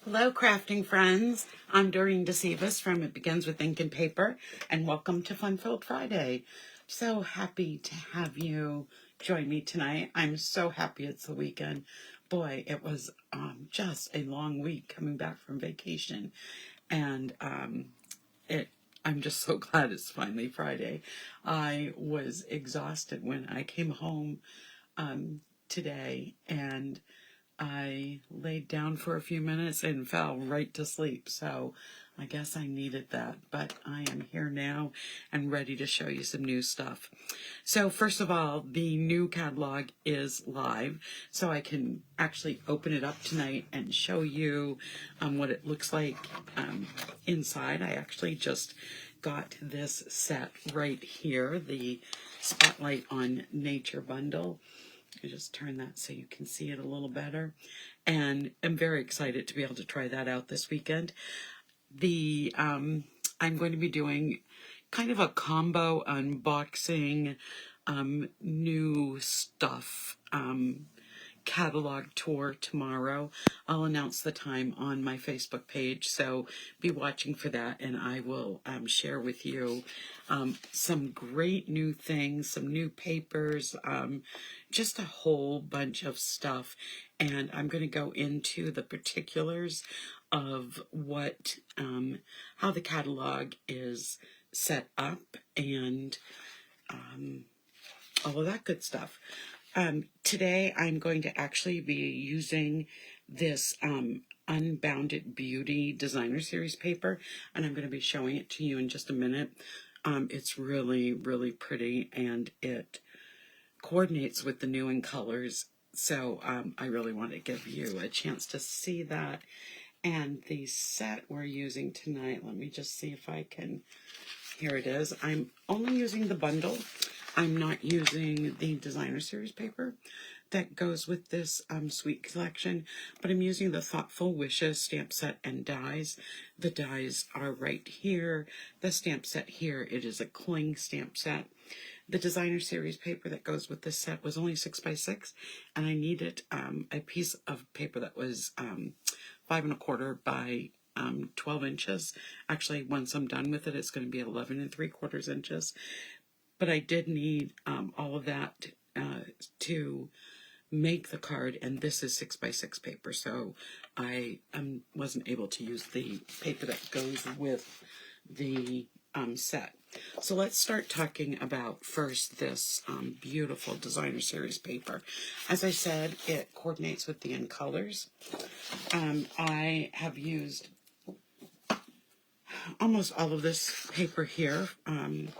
Hello, crafting friends. I'm Dorene Decibus from It Begins with Ink and Paper, and welcome to Fun Filled Friday. So happy to have you join me tonight. I'm so happy it's the weekend. Boy, it was just a long week coming back from vacation, and I'm just so glad it's finally Friday. I was exhausted when I came home today, and I laid down for a few minutes and fell right to sleep. So I guess I needed that, but I am here now and ready to show you some new stuff. So first of all, the new catalog is live, so I can actually open it up tonight and show you what it looks like inside. I actually just got this set right here, the Spotlight on Nature bundle. I just turn that so you can see it a little better, and I'm very excited to be able to try that out this weekend. I'm going to be doing kind of a combo unboxing, new stuff, catalog tour tomorrow. I'll announce the time on my Facebook page, so be watching for that, and I will share with you some great new things, some new papers, just a whole bunch of stuff. And I'm going to go into the particulars of what how the catalog is set up and all of that good stuff. Today I'm going to actually be using this Unbounded Beauty Designer Series paper, and I'm going to be showing it to you in just a minute. It's really, really pretty, and it coordinates with the new in colors, so I really want to give you a chance to see that. And the set we're using tonight, let me just see if I can, here it is. I'm only using the bundle. I'm not using the Designer Series paper that goes with this sweet collection, but I'm using the Thoughtful Wishes stamp set and dies. The dies are right here. The stamp set here, it is a cling stamp set. The Designer Series paper that goes with this set was only 6 by 6, and I needed a piece of paper that was 5 1/4 by 12 inches. Actually, once I'm done with it, it's going to be 11 3/4 inches. But I did need all of that to make the card, and this is 6 by 6 paper, so I wasn't able to use the paper that goes with the set. So let's start talking about first this beautiful Designer Series paper. As I said, it coordinates with the in colors. I have used almost all of this paper here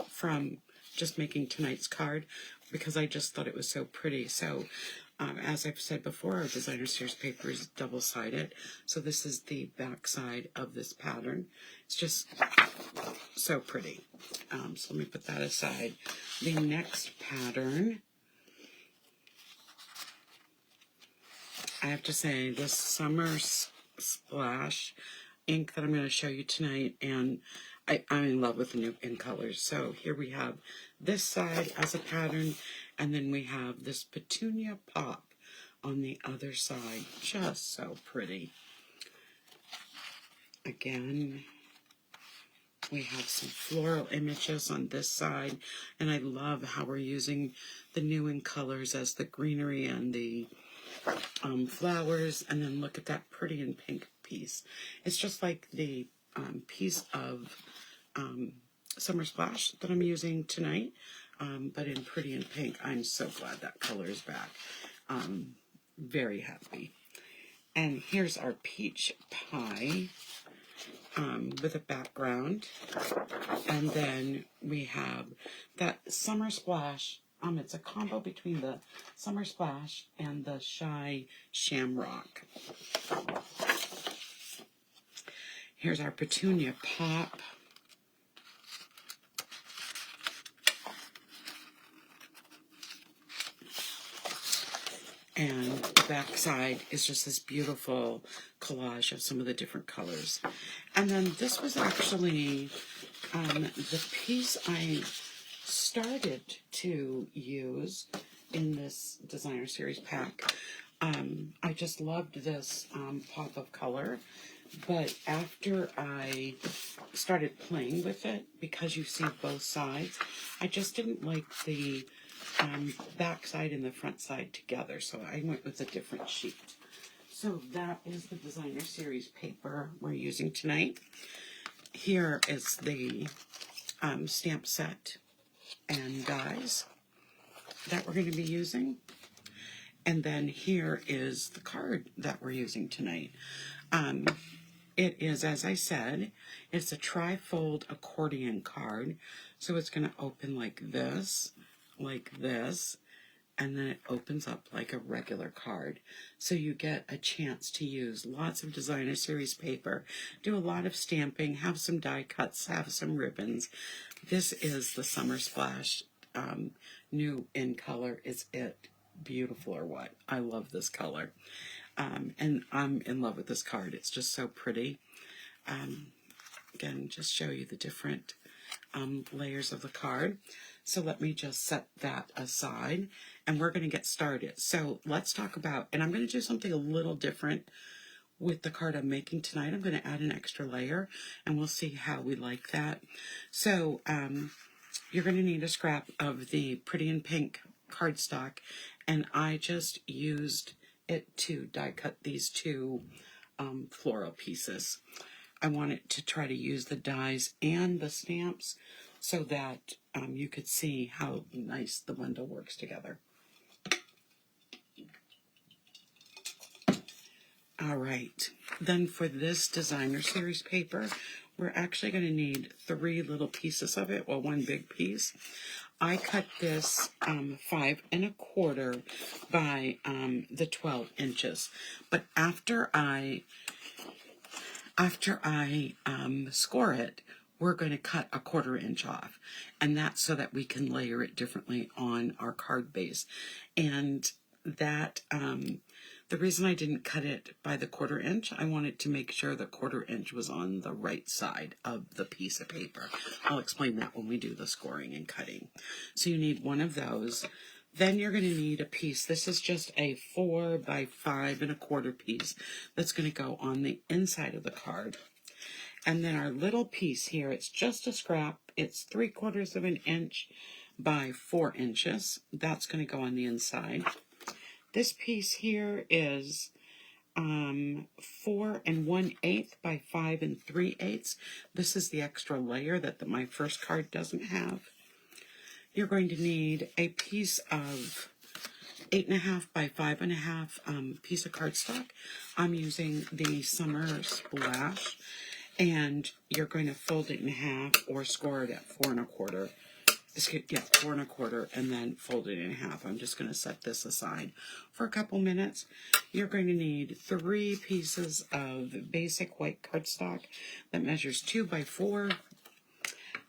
from just making tonight's card, because I just thought it was so pretty. So as I've said before, our Designer Series paper is double-sided. So this is the back side of this pattern. It's just so pretty. So let me put that aside. The next pattern, I have to say, this Summer Splash ink that I'm going to show you tonight, and I'm in love with the new in colors. So here we have this side as a pattern, and then we have this Petunia Pop on the other side. Just so pretty. Again, we have some floral images on this side, and I love how we're using the new in colors as the greenery and the flowers, and then look at that pretty and pink piece. It's just like the piece of Summer Splash that I'm using tonight, but in pretty and pink. I'm so glad that color is back. Very happy. And here's our peach pie with a background, and then we have that Summer Splash. It's a combo between the Summer Splash and the Shy Shamrock. Here's our Petunia Pop. And the back side is just this beautiful collage of some of the different colors. And then this was actually the piece I started to use in this Designer Series pack. I just loved this pop of color. But after I started playing with it, because you see both sides, I just didn't like the back side and the front side together, so I went with a different sheet. So that is the Designer Series paper we're using tonight. Here is the stamp set and dies that we're going to be using. And then here is the card that we're using tonight. It is, as I said, it's a Trifold accordion card. So it's going to open like this, and then it opens up like a regular card. So you get a chance to use lots of Designer Series paper, do a lot of stamping, have some die cuts, have some ribbons. This is the Summer Splash new in color. Is it beautiful or what? I love this color. And I'm in love with this card. It's just so pretty. Again, just show you the different layers of the card. So let me just set that aside and we're going to get started. So let's talk about, and I'm going to do something a little different with the card I'm making tonight. I'm going to add an extra layer and we'll see how we like that. So you're going to need a scrap of the Pretty in Pink cardstock, and I just used it to die cut these two floral pieces. I wanted to try to use the dies and the stamps so that you could see how nice the bundle works together. All right, then for this Designer Series paper, we're actually going to need 3 little pieces of it, well, 1 big piece. I cut this 5 1/4 by the 12 inches, but after I score it, we're going to cut a 1/4 inch off, and that's so that we can layer it differently on our card base. And that the reason I didn't cut it by the 1/4 inch, I wanted to make sure the 1/4 inch was on the right side of the piece of paper. I'll explain that when we do the scoring and cutting. So you need 1 of those. Then you're going to need a piece. This is just a 4 by 5 1/4 piece that's going to go on the inside of the card. And then our little piece here, it's just a scrap. It's 3/4 of an inch by 4 inches. That's going to go on the inside. This piece here is 4 1/8 by 5 3/8. This is the extra layer that my first card doesn't have. You're going to need a piece of 8 1/2 by 5 1/2 piece of cardstock. I'm using the Summer Splash, and you're going to fold it in half or score it at 4 1/4. 4 1/4, and then fold it in half. I'm just going to set this aside for a couple minutes. You're going to need 3 pieces of basic white cardstock that measures 2 by 4.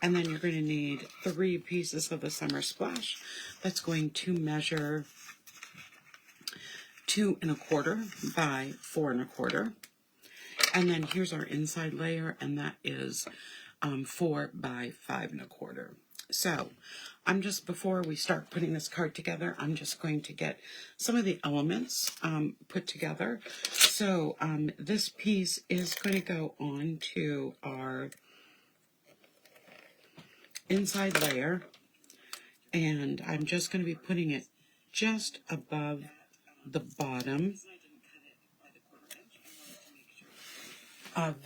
And then you're going to need 3 pieces of the Summer Splash that's going to measure 2 1/4 by 4 1/4. And then here's our inside layer, and that is 4 by 5 1/4. So I'm just, before we start putting this card together, I'm just going to get some of the elements put together. So this piece is going to go on to our inside layer, and I'm just going to be putting it just above the bottom of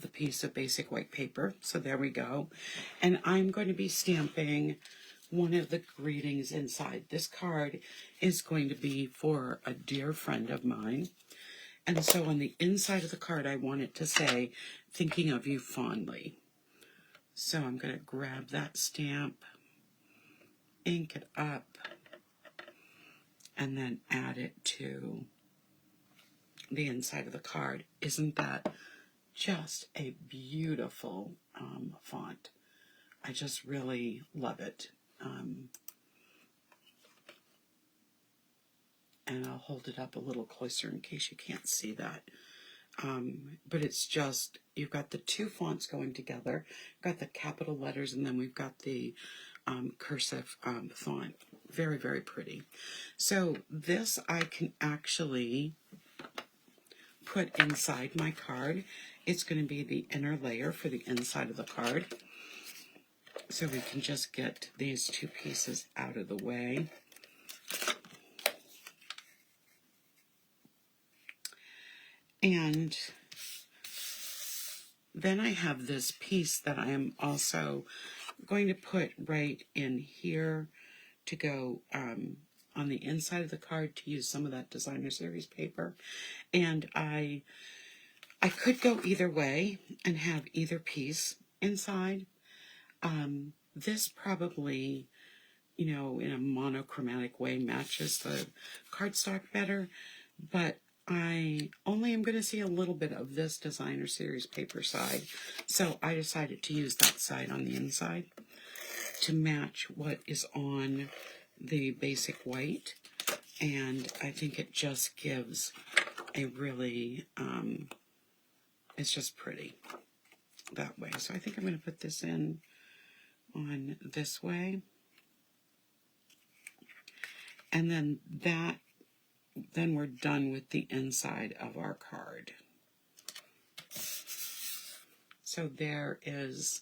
the piece of basic white paper. So there we go. And I'm going to be stamping one of the greetings inside. This card is going to be for a dear friend of mine. And so on the inside of the card, I want it to say, thinking of you fondly. So I'm going to grab that stamp, ink it up, and then add it to the inside of the card. Isn't that just a beautiful font? I just really love it. And I'll hold it up a little closer in case you can't see that. But it's just, you've got the 2 fonts going together. You've got the capital letters, and then we've got the cursive font. Very, very pretty. So this I can actually put inside my card. It's going to be the inner layer for the inside of the card. So we can just get these two pieces out of the way. And then I have this piece that I am also going to put right in here to go on the inside of the card to use some of that designer series paper. And I could go either way and have either piece inside. This probably, you know, in a monochromatic way matches the cardstock better, but I only am going to see a little bit of this designer series paper side, so I decided to use that side on the inside to match what is on the basic white, and I think it just gives a really, it's just pretty that way. So I think I'm going to put this in on this way, and then we're done with the inside of our card. So there is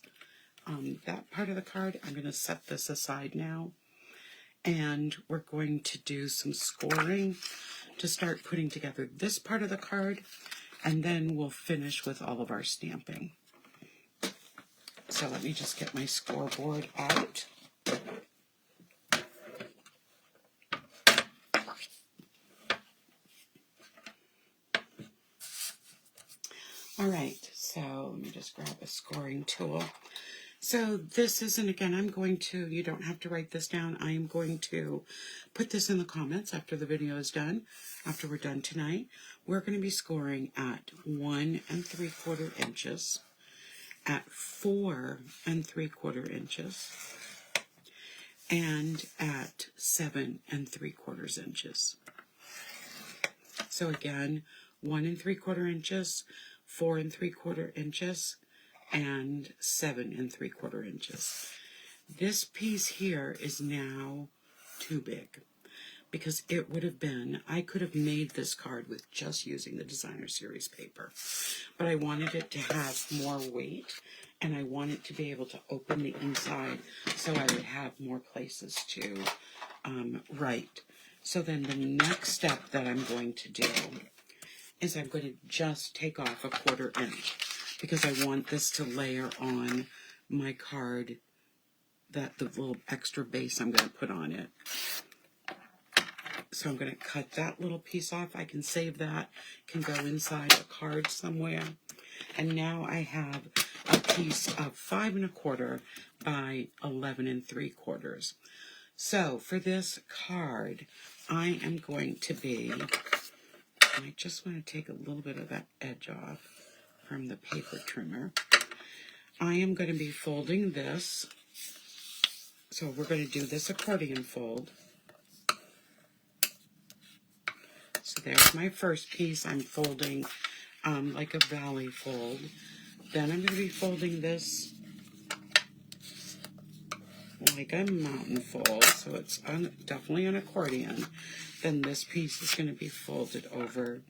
that part of the card. I'm going to set this aside now, and we're going to do some scoring to start putting together this part of the card, and then we'll finish with all of our stamping. So let me just get my scoreboard out. All right, so let me just grab a scoring tool. So this isn't, again, I'm going to, you don't have to write this down. I am going to put this in the comments after the video is done, after we're done tonight. We're going to be scoring at 1 3/4 inches, at 4 3/4 inches, and at 7 3/4 inches. So again, 1 3/4 inches, 4 3/4 inches, and 7 3/4 inches. This piece here is now too big because it would have been, I could have made this card with just using the designer series paper, but I wanted it to have more weight, and I wanted to be able to open the inside so I would have more places to write. So then the next step that I'm going to do is I'm going to just take off 1/4 inch because I want this to layer on my card, that the little extra base I'm going to put on it. So I'm going to cut that little piece off. I can save that, can go inside a card somewhere. And now I have a piece of 5 1/4 by 11 3/4. So for this card, I am going to be, I just want to take a little bit of that edge off from the paper trimmer. I am going to be folding this. So we're going to do this accordion fold. So there's my first piece. I'm folding like a valley fold. Then I'm going to be folding this like a mountain fold. So it's definitely an accordion. Then this piece is going to be folded over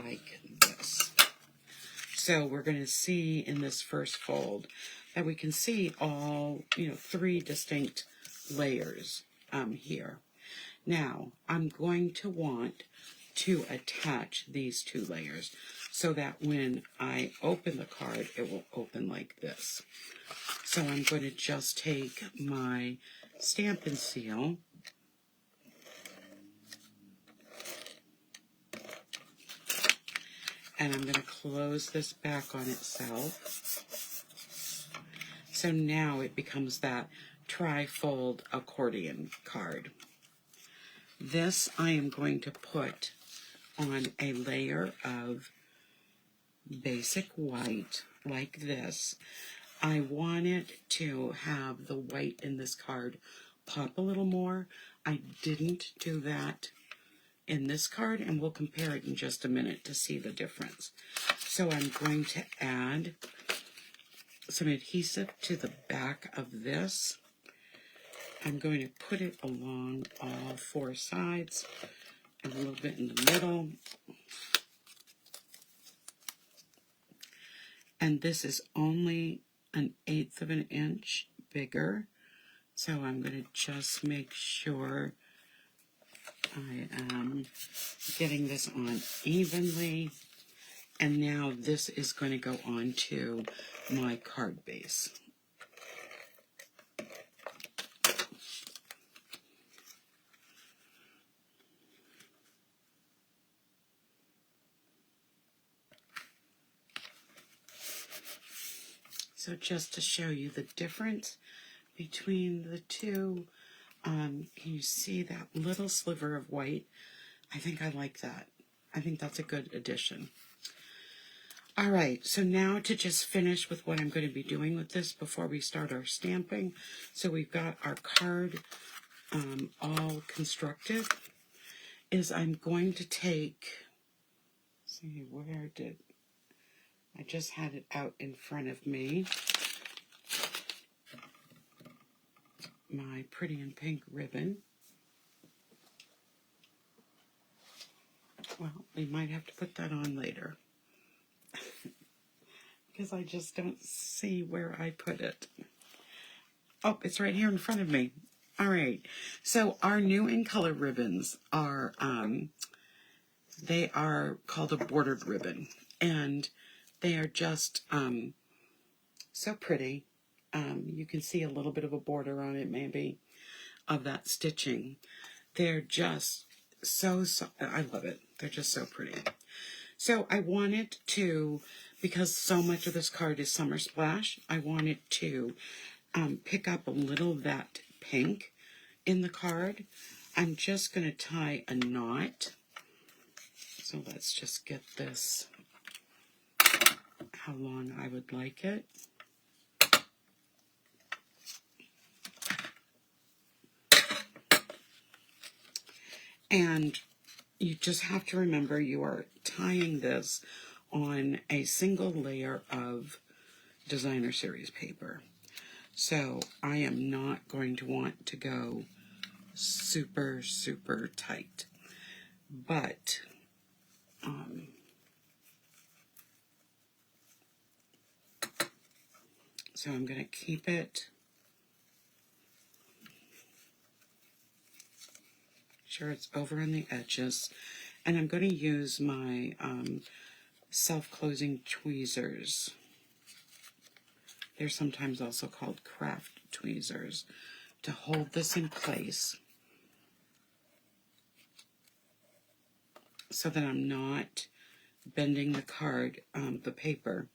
like this. So we're going to see in this first fold that we can see all, 3 distinct layers here. Now, I'm going to want to attach these 2 layers so that when I open the card, it will open like this. So I'm going to just take my Stampin' Seal and I'm going to close this back on itself. So now it becomes that Trifold accordion card. This I am going to put on a layer of basic white like this. I want it to have the white in this card pop a little more. I didn't do that in this card, and we'll compare it in just a minute to see the difference. So I'm going to add some adhesive to the back of this, I'm going to put it along all four sides and a little bit in the middle. And this is only 1/8 of an inch bigger. So I'm going to just make sure I am getting this on evenly. And now this is going to go on to my card base. So just to show you the difference between the two, can you see that little sliver of white? I think I like that. I think that's a good addition. All right, so now to just finish with what I'm going to be doing with this before we start our stamping. So we've got our card all constructed, is I'm going to take, let's see, where did, I just had it out in front of me, my pretty and pink ribbon. Well, we might have to put that on later because I just don't see where I put it. Oh, it's right here in front of me. All right, so our new in color ribbons are, they are called a bordered ribbon, and they are just so pretty. You can see a little bit of a border on it, maybe, of that stitching. They're just so, I love it. They're just so pretty. So I wanted to, because so much of this card is Summer Splash, I wanted to pick up a little of that pink in the card. I'm just going to tie a knot. So let's just get this how long I would like it. And you just have to remember you are tying this on a single layer of designer series paper. So I am not going to want to go super, super tight. But so I'm going to keep it, sure it's over on the edges, and I'm going to use my self-closing tweezers. They're sometimes also called craft tweezers, to hold this in place so that I'm not bending the card, the paper,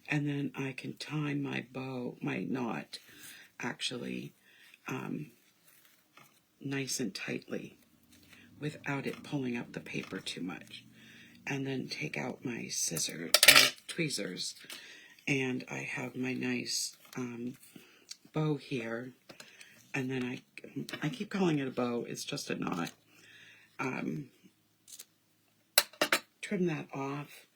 and then I can tie my bow, my knot, actually, nice and tightly without it pulling up the paper too much. And then take out my scissors, tweezers, and I have my nice bow here, and then I keep calling it a bow, it's just a knot. Trim that off,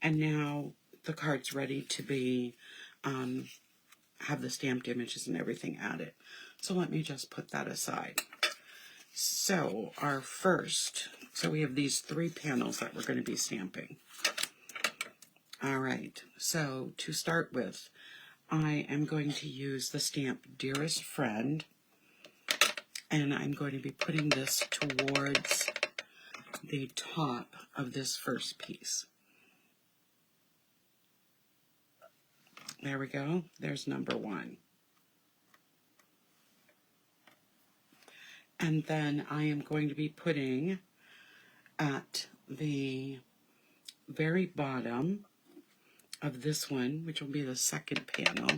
and now the card's ready to be, have the stamped images and everything added. So let me just put that aside. So our first, so we have these 3 panels that we're going to be stamping. All right, so to start with, I am going to use the stamp Dearest Friend, and I'm going to be putting this towards the top of this first piece. There we go. There's number 1. And then I am going to be putting at the very bottom of this one, which will be the second panel,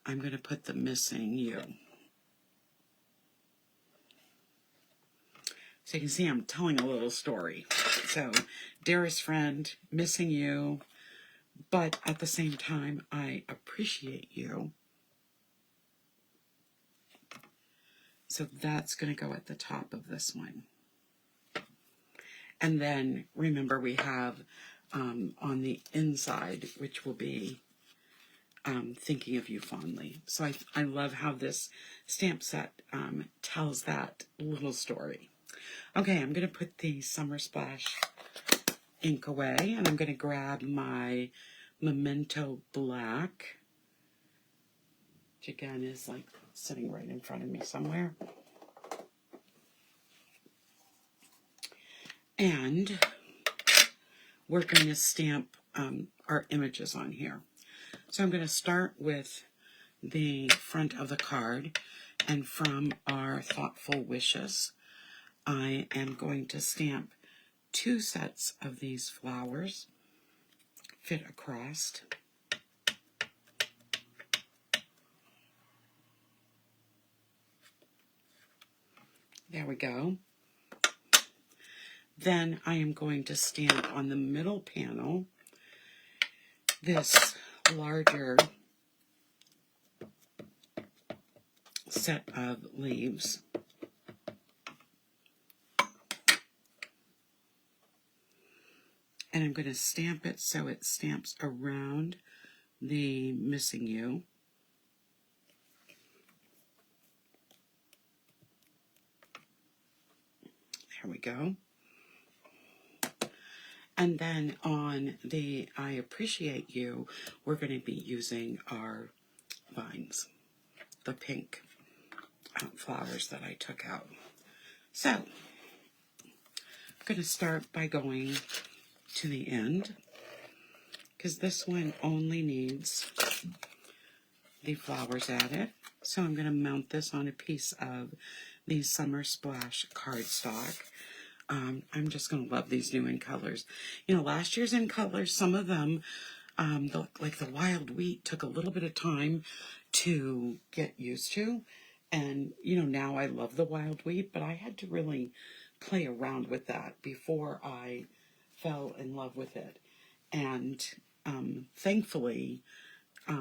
I'm going to put the Missing You. So you can see I'm telling a little story. So, dearest friend, missing you, but at the same time, I appreciate you. So that's going to go at the top of this one. And then, remember, we have on the inside, which will be thinking of you fondly. So I love how this stamp set tells that little story. Okay, I'm going to put the Summer Splash ink away, and I'm going to grab my Memento Black, which again is like sitting right in front of me somewhere. And we're going to stamp our images on here. So I'm going to start with the front of the card, and from our Thoughtful Wishes, I am going to stamp 2 sets of these flowers, fit across. There we go. Then I am going to stamp on the middle panel this larger set of leaves. And I'm going to stamp it so it stamps around the Missing You. There we go. And then on the I Appreciate You, we're going to be using our vines, the pink flowers that I took out. So, I'm going to start by going to the end, because this one only needs the flowers added. So I'm going to mount this on a piece of the Summer Splash cardstock. I'm just going to love these new in colors. You know, last year's in colors, some of them, like the Wild Wheat, took a little bit of time to get used to. And, you know, now I love the Wild Wheat, but I had to really play around with that before I fell in love with it. And thankfully, I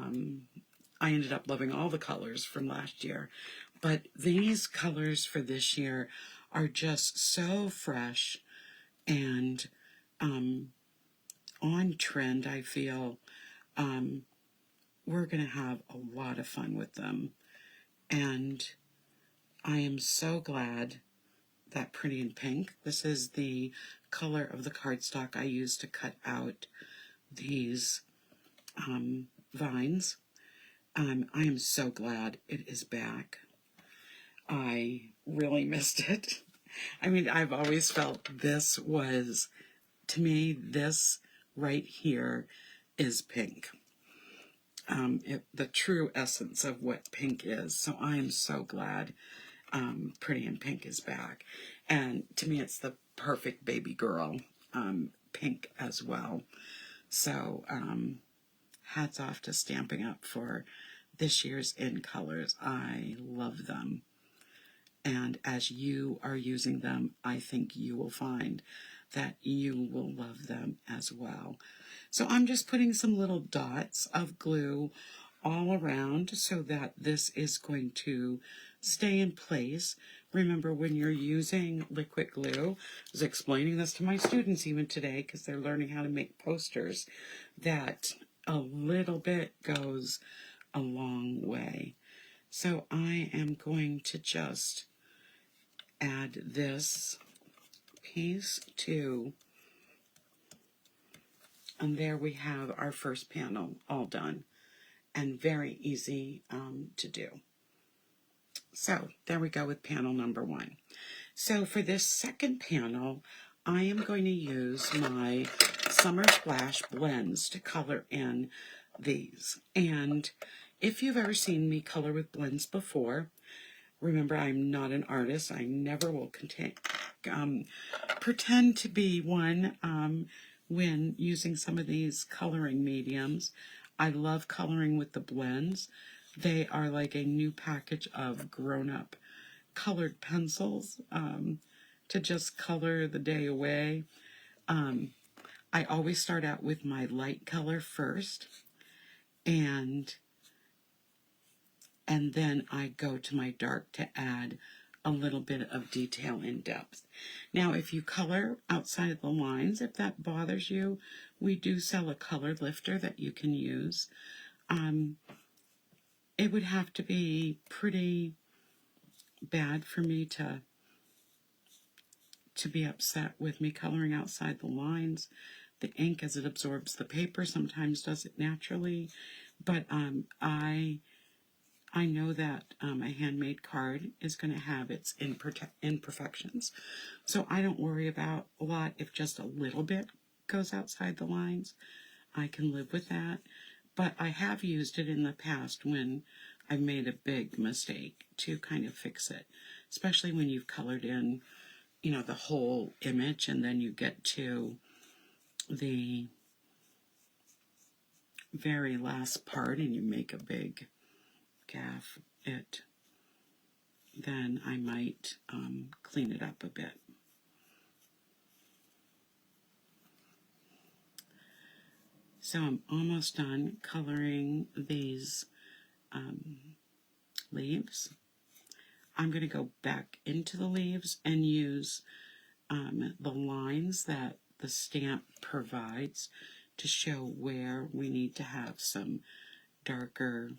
ended up loving all the colors from last year. But these colors for this year are just so fresh and on trend, I feel. We're going to have a lot of fun with them. And I am so glad that Pretty in Pink, this is the color of the cardstock I used to cut out these vines. I am so glad it is back. I really missed it. I mean, I've always felt this was, to me, this right here is pink. The true essence of what pink is. So I am so glad Pretty in Pink is back. And to me, it's the perfect baby girl pink as well. So hats off to Stampin' Up! For this year's in colors. I love them. And as you are using them, I think you will find that you will love them as well. So I'm just putting some little dots of glue all around so that this is going to stay in place. Remember, when you're using liquid glue, I was explaining this to my students even today because they're learning how to make posters, that a little bit goes a long way. So I am going to just add this piece too, and there we have our first panel all done, and very easy to do. So there we go with panel number 1. So for this second panel, I am going to use my Summer Splash blends to color in these. And if you've ever seen me color with blends before, remember, I'm not an artist. I never will pretend to be one when using some of these coloring mediums. I love coloring with the blends. They are like a new package of grown-up colored pencils to just color the day away. I always start out with my light color first, and then I go to my dark to add a little bit of detail in depth. Now, if you color outside of the lines, if that bothers you, we do sell a color lifter that you can use. it would have to be pretty bad for me to be upset with me coloring outside the lines. The ink, as it absorbs the paper, sometimes does it naturally, but I know that a handmade card is going to have its imperfections, so I don't worry about a lot. If just a little bit goes outside the lines, I can live with that. But I have used it in the past when I've made a big mistake to kind of fix it, especially when you've colored in, you know, the whole image, and then you get to the very last part and you make a big gaff. Then I might clean it up a bit. So I'm almost done coloring these leaves. I'm going to go back into the leaves and use the lines that the stamp provides to show where we need to have some darker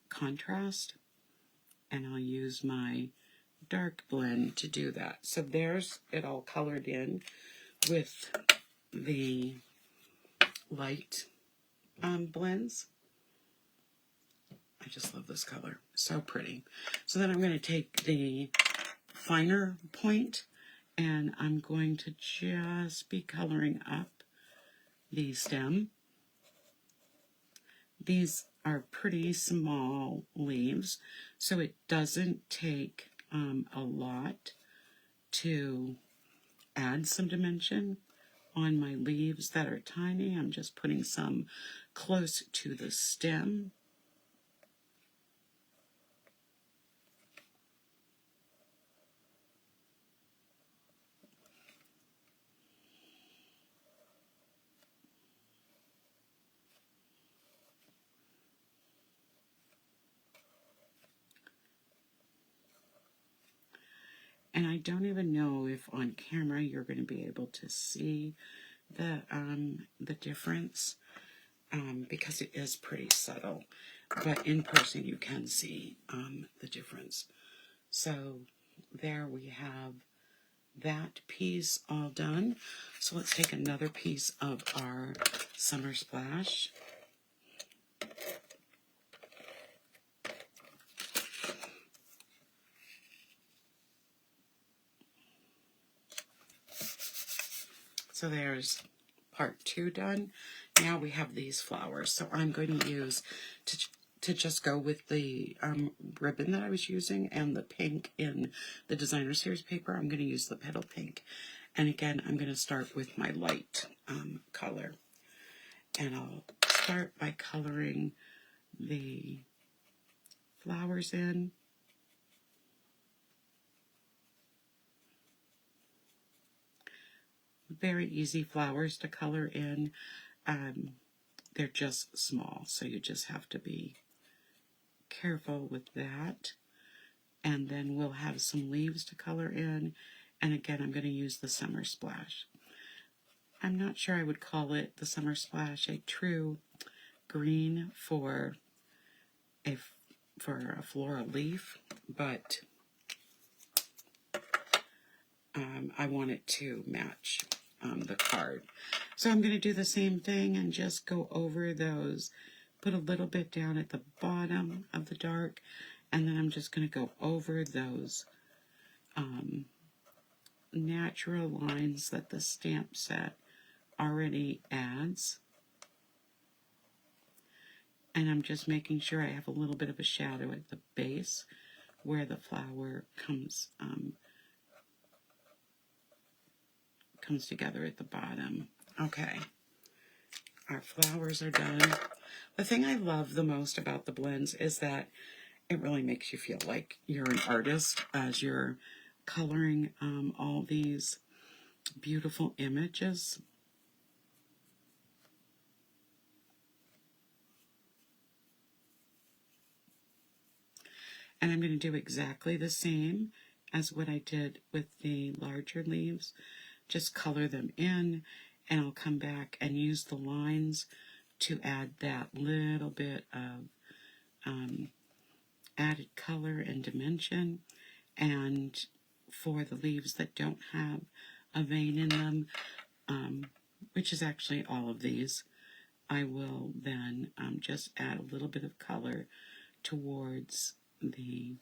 contrast. And I'll use my dark blend to do that. So there's it all colored in with the light blends. I just love this color. So pretty. So then I'm going to take the finer point and I'm going to just be coloring up the stem. These are pretty small leaves, so it doesn't take a lot to add some dimension on my leaves that are tiny. I'm just putting some close to the stem. And I don't even know if on camera you're going to be able to see the difference because it is pretty subtle. But in person you can see the difference. So there we have that piece all done. So let's take another piece of our Summer Splash. So there's part 2 done. Now we have these flowers. So I'm going to use, to just go with the ribbon that I was using and the pink in the Designer Series paper, I'm going to use the petal pink. And again, I'm going to start with my light color. And I'll start by coloring the flowers in. Very easy flowers to color in. They're just small, so you just have to be careful with that. And then we'll have some leaves to color in. And again, I'm going to use the Summer Splash. I'm not sure I would call it the Summer Splash a true green for a floral leaf, but I want it to match the card. So I'm going to do the same thing and just go over those, put a little bit down at the bottom of the dark, and then I'm just going to go over those natural lines that the stamp set already adds. And I'm just making sure I have a little bit of a shadow at the base where the flower comes together at the bottom. Okay, our flowers are done. The thing I love the most about the blends is that it really makes you feel like you're an artist as you're coloring all these beautiful images. And I'm going to do exactly the same as what I did with the larger leaves. Just color them in, and I'll come back and use the lines to add that little bit of added color and dimension. And for the leaves that don't have a vein in them, which is actually all of these, I will then just add a little bit of color towards the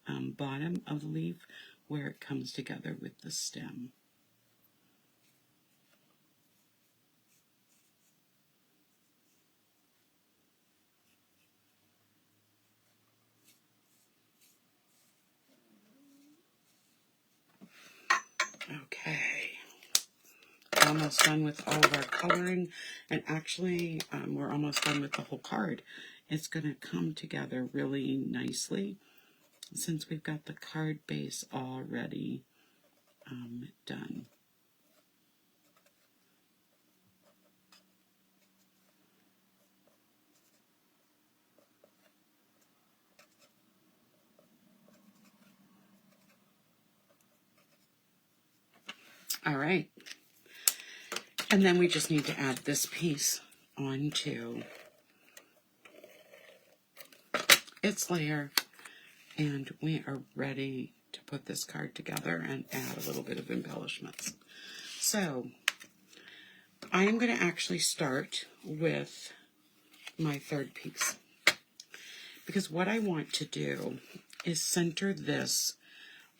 bottom of the leaf where it comes together with the stem. Okay, almost done with all of our coloring, and actually we're almost done with the whole card. It's going to come together really nicely since we've got the card base already done. All right, and then we just need to add this piece onto its layer, and we are ready to put this card together and add a little bit of embellishments. So I am going to actually start with my third piece, because what I want to do is center this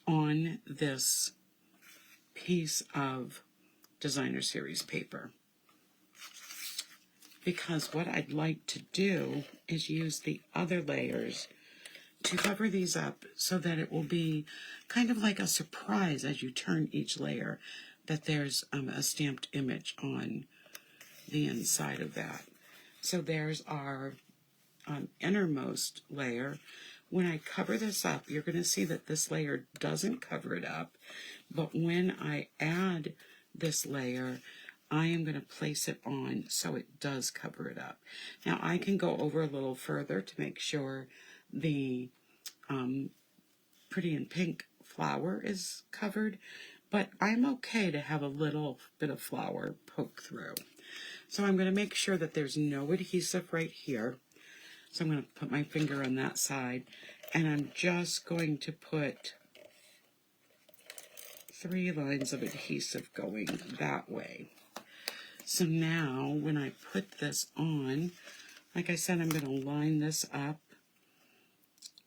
on this piece of designer series paper, because what I'd like to do is use the other layers to cover these up so that it will be kind of like a surprise as you turn each layer, that there's a stamped image on the inside of that. So there's our innermost layer. When I cover this up, you're going to see that this layer doesn't cover it up, but when I add this layer, I am going to place it on so it does cover it up. Now I can go over a little further to make sure the pretty in pink flower is covered, but I'm okay to have a little bit of flower poke through. So I'm going to make sure that there's no adhesive right here. So I'm going to put my finger on that side, and I'm just going to put 3 lines of adhesive going that way. So now when I put this on, like I said, I'm going to line this up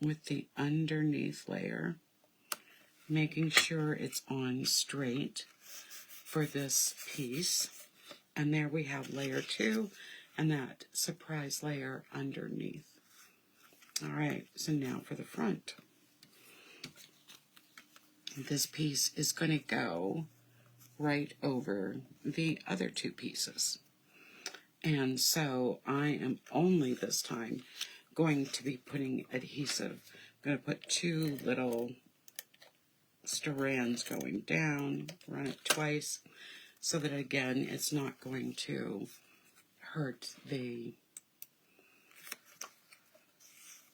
with the underneath layer, making sure it's on straight for this piece. And there we have layer 2 and that surprise layer underneath. All right, so now for the front. This piece is going to go right over the other 2 pieces. And so I am only this time going to be putting adhesive. I'm going to put 2 little strands going down, run it twice, so that again it's not going to hurt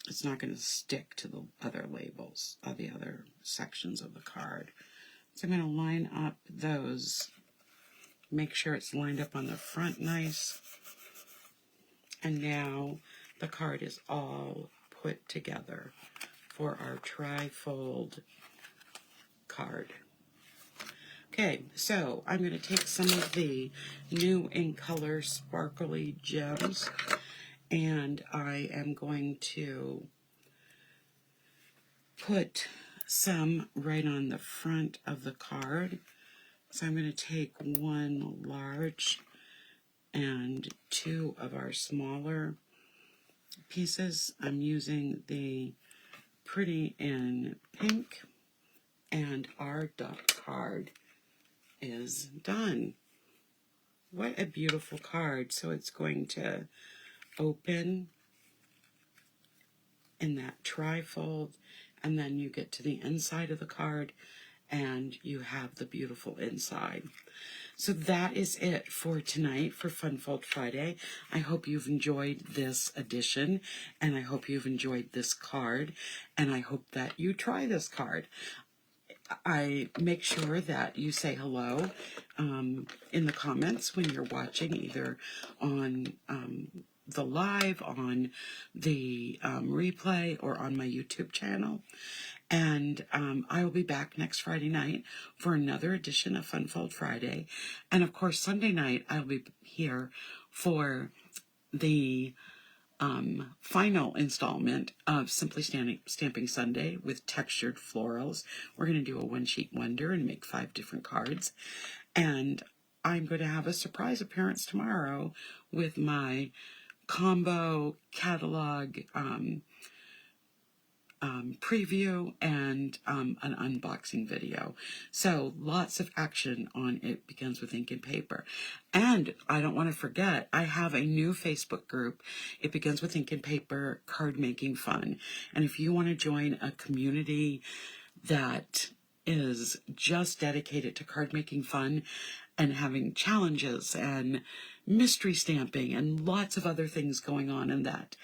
it's not going to stick to the other labels, the other sections of the card. So I'm going to line up those, make sure it's lined up on the front nice. And now the card is all put together for our trifold card. Okay, so I'm going to take some of the new in color sparkly gems, and I am going to put some right on the front of the card. So I'm going to take 1 large and 2 of our smaller pieces. I'm using the Pretty in Pink, and our duck card is done. What a beautiful card. So it's going to open in that trifold, and then you get to the inside of the card and you have the beautiful inside. So that is it for tonight for Fun Fold Friday. I hope you've enjoyed this edition, and I hope you've enjoyed this card, and I hope that you try this card. I make sure that you say hello in the comments when you're watching, either on the live, on the replay, or on my YouTube channel. And I will be back next Friday night for another edition of Funfold Friday. And of course, Sunday night, I'll be here for the final installment of Simply Stamping Sunday with textured florals. We're going to do a one-sheet wonder and make 5 different cards. And I'm going to have a surprise appearance tomorrow with my combo catalog preview and an unboxing video. So lots of action on It Begins with Ink and Paper. And I don't want to forget, I have a new Facebook group, It Begins with Ink and Paper Card Making Fun. And if you want to join a community that is just dedicated to card making fun and having challenges and mystery stamping and lots of other things going on in that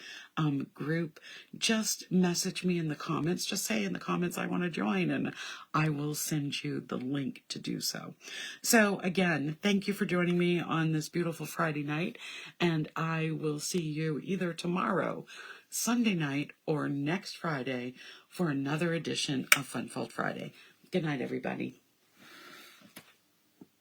group, just message me in the comments. Just say in the comments, I want to join, and I will send you the link to do so. So again, thank you for joining me on this beautiful Friday night, and I will see you either tomorrow, Sunday night, or next Friday for another edition of Funfold Friday. Good night, everybody.